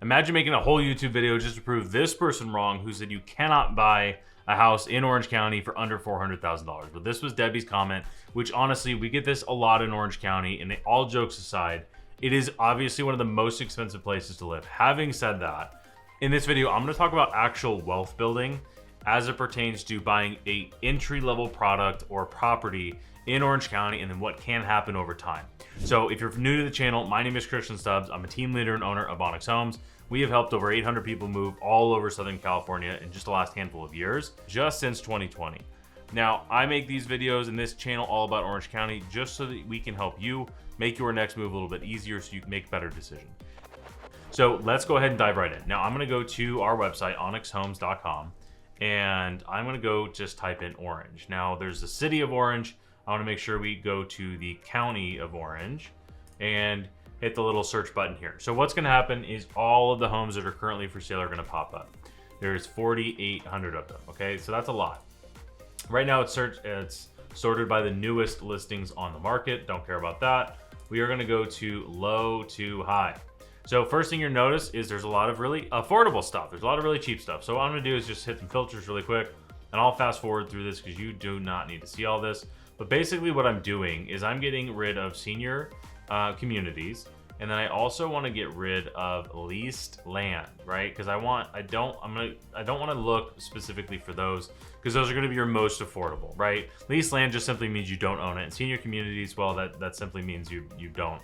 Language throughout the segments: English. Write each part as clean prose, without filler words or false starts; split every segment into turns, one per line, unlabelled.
Imagine making a whole YouTube video just to prove this person wrong who said you cannot buy a house in Orange County for under $400,000. But this was Debbie's comment, which honestly, we get this a lot in Orange County, and all jokes aside, it is obviously one of the most expensive places to live. Having said that, in this video, I'm going to talk about actual wealth building as it pertains to buying a entry-level product or property in Orange County, and then what can happen over time. So if you're new to the channel, my name is Christian Stubbs. I'm a team leader and owner of Onyx Homes. We have helped over 800 people move all over Southern California in just the last handful of years, just since 2020. Now, I make these videos in this channel all about Orange County just so that we can help you make your next move a little bit easier so you can make better decisions. So let's go ahead and dive right in. Now, I'm going to go to our website, onyxhomes.com, and I'm going to go just type in Orange. Now, there's the city of Orange. I want to make sure we go to the county of Orange and hit the little search button here. So what's going to happen is all of the homes that are currently for sale are going to pop up. There's 4,800 of them. Okay, so that's a lot. Right now it's sorted by the newest listings on the market. Don't care about that. We are going to go to low to high. So first thing you'll notice is there's a lot of really affordable stuff. There's a lot of really cheap stuff. So what I'm going to do is just hit some filters really quick, and I'll fast forward through this because you do not need to see all this. But basically what I'm doing is I'm getting rid of senior communities, and then I also want to get rid of leased land, right? Because I don't want to look specifically for those, because those are going to be your most affordable, right? Leased land just simply means you don't own it. And senior communities, well, that simply means you don't.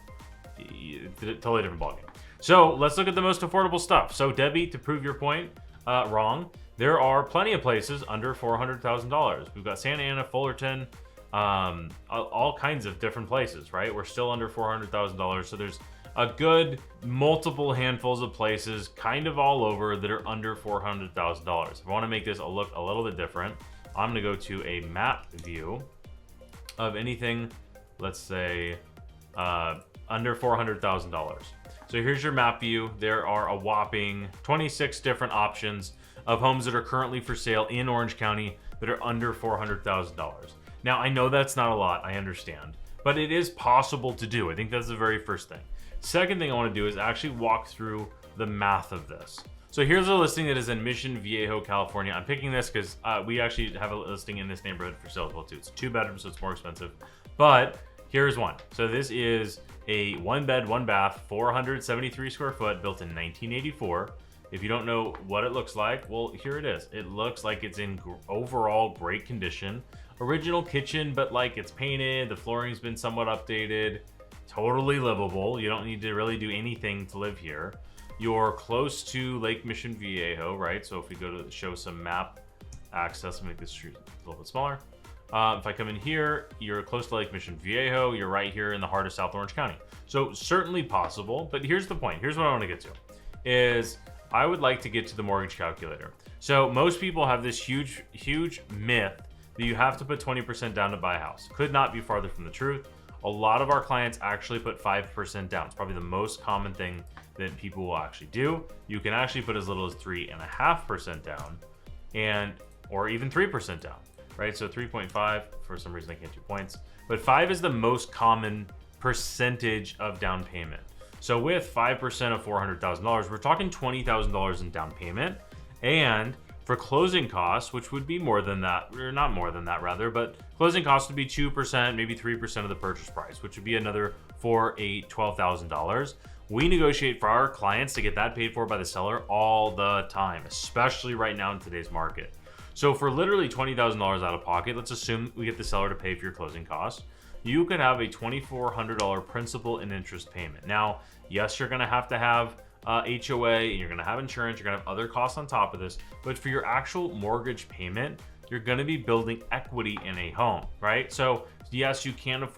Totally different ballgame. So let's look at the most affordable stuff. So Debbie, to prove your point wrong, there are plenty of places under $400,000. We've got Santa Ana, Fullerton, all kinds of different places, right? We're still under $400,000. So there's a good multiple handfuls of places kind of all over that are under $400,000. If I want to make this look a little bit different, I'm going to go to a map view of anything, let's say, under $400,000. So here's your map view. There are a whopping 26 different options of homes that are currently for sale in Orange County that are under $400,000. Now, I know that's not a lot, I understand, but it is possible to do. I think that's the very first thing. Second thing I want to do is actually walk through the math of this. So here's a listing that is in Mission Viejo, California. I'm picking this because we actually have a listing in this neighborhood for sale as well too. It's a 2-bedroom, so it's more expensive, but here's one. So this is a 1-bed, 1-bath, 473 square foot, built in 1984. If you don't know what it looks like, well, here it is. It looks like it's in overall great condition. Original kitchen, but like it's painted, the flooring's been somewhat updated, totally livable. You don't need to really do anything to live here. You're close to Lake Mission Viejo, right? So if we go to show some map access, make this street a little bit smaller. If I come in here, you're close to Lake Mission Viejo. You're right here in the heart of South Orange County. So certainly possible, but here's the point. Here's what I want to get to is I would like to get to the mortgage calculator. So most people have this huge myth that you have to put 20% down to buy a house. Could not be farther from the truth. A lot of our clients actually put 5% down. It's probably the most common thing that people will actually do. You can actually put as little as 3.5% down, or even 3% down, right? So 3.5, for some reason I can't do points, but 5 is the most common percentage of down payment. So with 5% of $400,000, we're talking $20,000 in down payment, and for closing costs, which would be more than that, or not more than that rather, but closing costs would be 2%, maybe 3% of the purchase price, which would be another $12,000. We negotiate for our clients to get that paid for by the seller all the time, especially right now in today's market. So for literally $20,000 out of pocket, let's assume we get the seller to pay for your closing costs. You could have a $2,400 principal and interest payment. Now, yes, you're gonna have to have HOA, and you're going to have insurance, you're going to have other costs on top of this, but for your actual mortgage payment, you're going to be building equity in a home, right? So yes, you can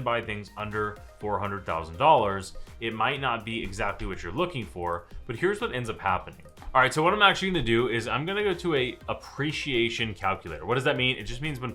buy things under $400,000. It might not be exactly what you're looking for, but here's what ends up happening. All right, so what I'm actually going to do is I'm going to go to a appreciation calculator. What does that mean? It just means what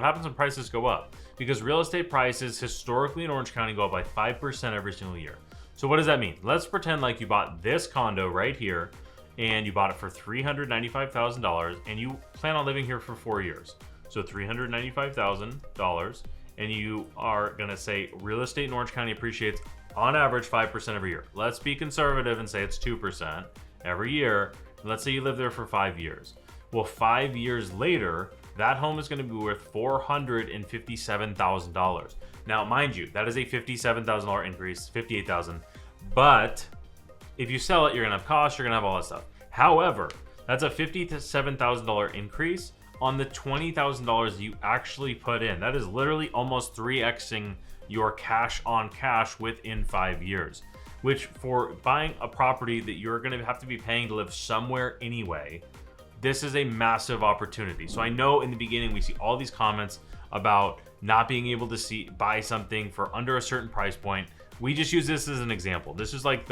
happens when prices go up, because real estate prices historically in Orange County go up by 5% every single year. So what does that mean? Let's pretend like you bought this condo right here, and you bought it for $395,000, and you plan on living here for 4 years. So $395,000, and you are gonna say real estate in Orange County appreciates on average 5% every year. Let's be conservative and say it's 2% every year. Let's say you live there for 5 years. Well, 5 years later, that home is going to be worth $457,000. Now, mind you, that is a $57,000 increase, $58,000. But if you sell it, you're going to have costs, you're going to have all that stuff. However, that's a $57,000 increase on the $20,000 you actually put in. That is literally almost 3xing your cash on cash within 5 years, which for buying a property that you're going to have to be paying to live somewhere anyway, this is a massive opportunity. So I know in the beginning we see all these comments about not being able to buy something for under a certain price point. We just use this as an example. This is like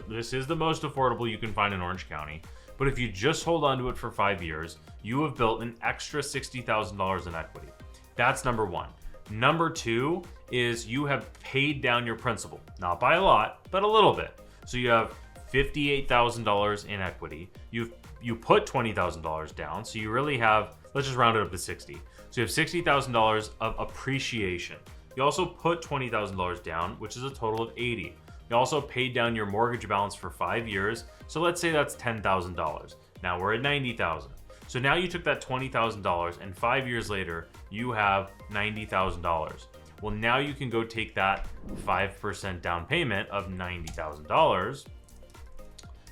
this is the most affordable you can find in Orange County. But if you just hold on to it for 5 years, you have built an extra $60,000 in equity. That's number one. Number two is you have paid down your principal. Not by a lot, but a little bit. So you have $58,000 in equity. You put $20,000 down. So you really have, let's just round it up to 60. So you have $60,000 of appreciation. You also put $20,000 down, which is a total of $80,000. You also paid down your mortgage balance for 5 years. So let's say that's $10,000. Now we're at $90,000. So now you took that $20,000 and 5 years later, you have $90,000. Well, now you can go take that 5% down payment of $90,000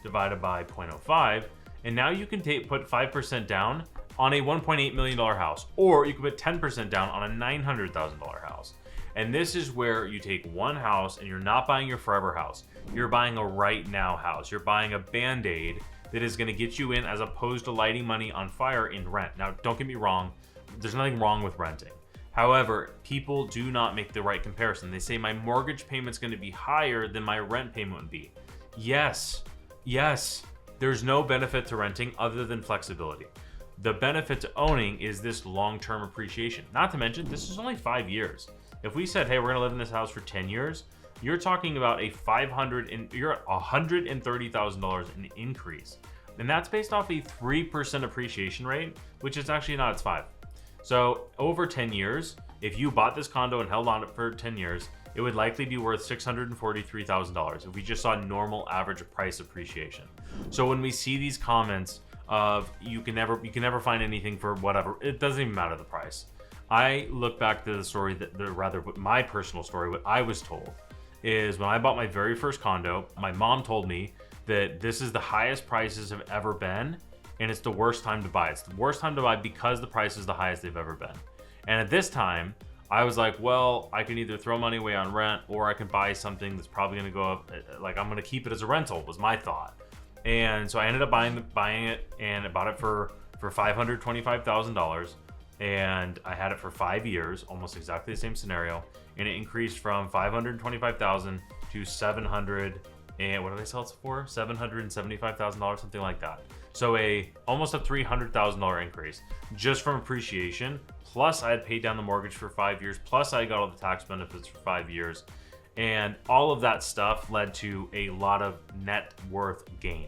divided by 0.05. And now you can put 5% down on a $1.8 million house, or you can put 10% down on a $900,000 house. And this is where you take one house and you're not buying your forever house. You're buying a right now house. You're buying a Band-Aid that is going to get you in, as opposed to lighting money on fire in rent. Now, don't get me wrong. There's nothing wrong with renting. However, people do not make the right comparison. They say my mortgage payment's going to be higher than my rent payment would be. Yes. There's no benefit to renting other than flexibility. The benefit to owning is this long-term appreciation. Not to mention, this is only 5 years. If we said, hey, we're gonna live in this house for 10 years, you're talking about you're at $130,000 in increase. And that's based off a 3% appreciation rate, which is actually not, it's 5. So over 10 years, if you bought this condo and held on it for 10 years, it would likely be worth $643,000 if we just saw normal average price appreciation. So when we see these comments of you can never find anything for whatever, it doesn't even matter the price. I look back to the story my personal story, what I was told is when I bought my very first condo, my mom told me that this is the highest prices have ever been, and it's the worst time to buy. It's the worst time to buy because the price is the highest they've ever been. And at this time, I was like, well, I can either throw money away on rent, or I can buy something that's probably going to go up. Like, I'm going to keep it as a rental was my thought. And so I ended up buying it, and I bought it for $525,000. And I had it for 5 years, almost exactly the same scenario. And it increased from $525,000 to $700, and what did I sell it for? $775,000, something like that. So almost a $300,000 increase just from appreciation. Plus I had paid down the mortgage for 5 years. Plus I got all the tax benefits for 5 years. And all of that stuff led to a lot of net worth gain.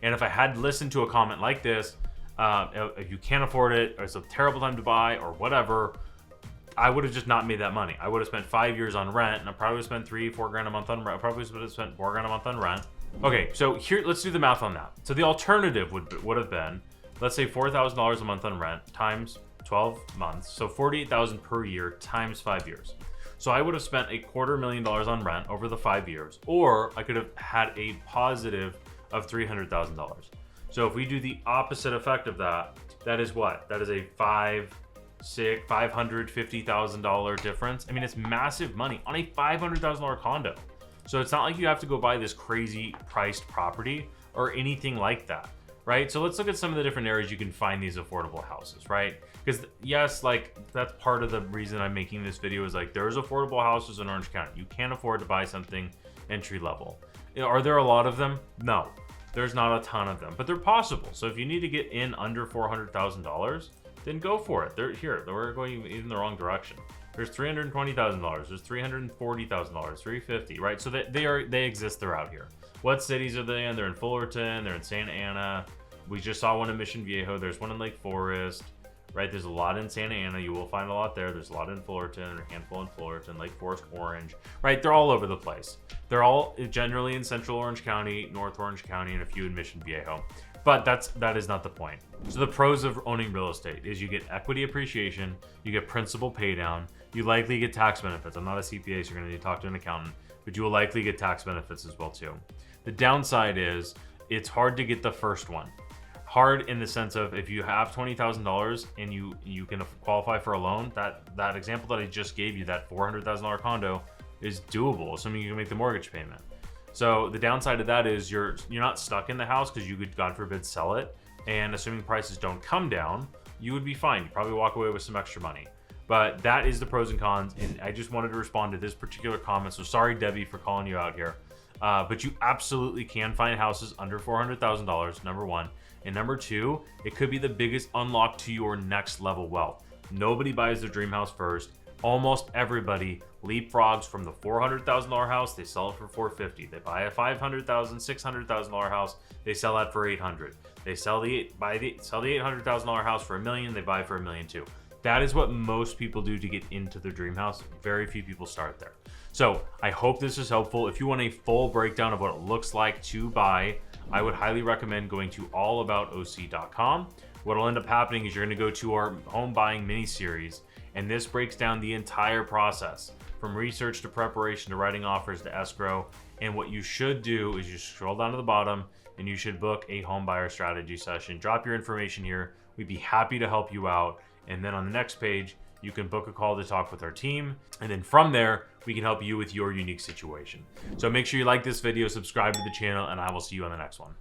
And if I had listened to a comment like this, if you can't afford it, or it's a terrible time to buy, or whatever, I would have just not made that money. I would have spent 5 years on rent, and I probably would have spent $3-4 grand a month on rent. I probably would have spent $4 grand a month on rent. Okay, so here, let's do the math on that. So the alternative would have been, let's say $4,000 a month on rent times 12 months, so $48,000 per year times 5 years. So I would have spent $250,000 on rent over the 5 years, or I could have had a positive of $300,000. So if we do the opposite effect of that, that is what? That is a $550,000 difference. I mean, it's massive money on a $500,000 condo. So it's not like you have to go buy this crazy priced property or anything like that, right? So let's look at some of the different areas you can find these affordable houses, right? Because yes, like that's part of the reason I'm making this video is like there's affordable houses in Orange County. You can't afford to buy something entry level. Are there a lot of them? No, there's not a ton of them, but they're possible. So if you need to get in under $400,000, then go for it. We're going in the wrong direction. There's $320,000. There's $340,000. $350,000, right? So they exist. They're out here. What cities are they in? They're in Fullerton. They're in Santa Ana. We just saw one in Mission Viejo. There's one in Lake Forest. right? There's a lot in Santa Ana. You will find a lot there. There's a lot in Fullerton, or a handful in Fullerton, Lake Forest, Orange, right? They're all over the place. They're all generally in Central Orange County, North Orange County, and a few in Mission Viejo. But that is not the point. So the pros of owning real estate is you get equity appreciation, you get principal pay down, you likely get tax benefits. I'm not a CPA, so you're gonna need to talk to an accountant, but you will likely get tax benefits as well too. The downside is it's hard to get the first one. Hard in the sense of if you have $20,000 and you can qualify for a loan, that example that I just gave you, that $400,000 condo, is doable, assuming you can make the mortgage payment. So the downside of that is you're not stuck in the house because you could, God forbid, sell it. And assuming prices don't come down, you would be fine. You probably walk away with some extra money. But that is the pros and cons. And I just wanted to respond to this particular comment. So sorry, Debbie, for calling you out here. But you absolutely can find houses under $400,000, number one. And number two, it could be the biggest unlock to your next level wealth. Nobody buys their dream house first. Almost everybody leapfrogs from the $400,000 house, they sell it for $450,000. They buy a $500,000, $600,000 house, they sell that for $800,000. They sell the $800,000 house for $1 million, they buy for $1.2 million. That is what most people do to get into their dream house. Very few people start there. So I hope this is helpful. If you want a full breakdown of what it looks like to buy, I would highly recommend going to allaboutoc.com. What'll end up happening is you're going to go to our home buying mini series, and this breaks down the entire process from research to preparation to writing offers to escrow. And what you should do is you scroll down to the bottom and you should book a home buyer strategy session. Drop your information here. We'd be happy to help you out. And then on the next page, you can book a call to talk with our team. And then from there, we can help you with your unique situation. So make sure you like this video, subscribe to the channel, and I will see you on the next one.